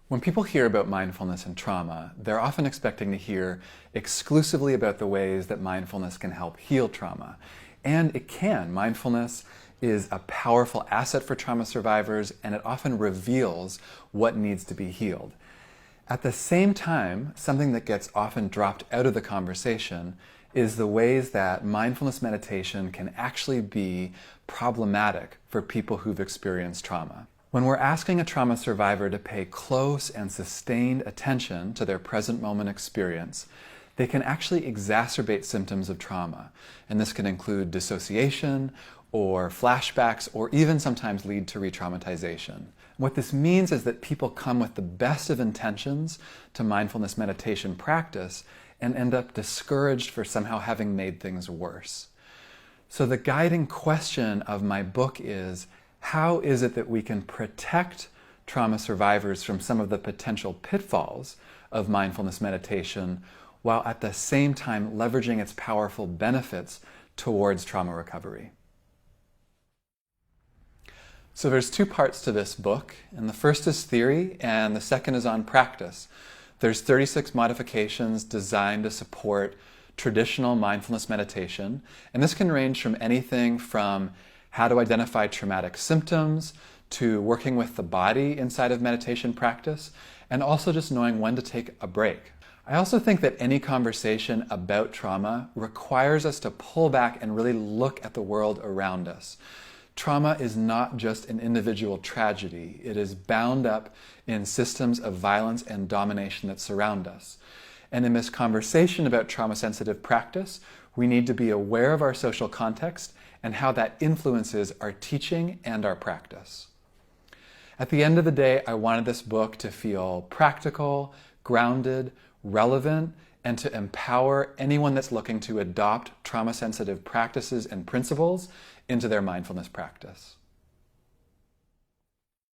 When people hear about mindfulness and trauma, they're often expecting to hear exclusively about the ways that mindfulness can help heal trauma. And it can. Mindfulness is a powerful asset for trauma survivors, and it often reveals what needs to be healed. At the same time, something that gets often dropped out of the conversation is the ways that mindfulness meditation can actually be problematic for people who've experienced trauma. When we're asking a trauma survivor to pay close and sustained attention to their present moment experience, they can actually exacerbate symptoms of trauma. And this can include dissociation or flashbacks, or even sometimes lead to retraumatization. What this means is that people come with the best of intentions to mindfulness meditation practice and end up discouraged for somehow having made things worse. So the guiding question of my book is, how is it that we can protect trauma survivors from some of the potential pitfalls of mindfulness meditation while at the same time leveraging its powerful benefits towards trauma recovery? So there's two parts to this book, and the first is theory and the second is on practice. There's 36 modifications designed to support traditional mindfulness meditation, and this can range from anything from how to identify traumatic symptoms to working with the body inside of meditation practice, and also just knowing when to take a break. I also think that any conversation about trauma requires us to pull back and really look at the world around us. Trauma is not just an individual tragedy. It is bound up in systems of violence and domination that surround us. And in this conversation about trauma-sensitive practice, we need to be aware of our social context and how that influences our teaching and our practice. At the end of the day, I wanted this book to feel practical, grounded, relevant, and to empower anyone that's looking to adopt trauma-sensitive practices and principles into their mindfulness practice.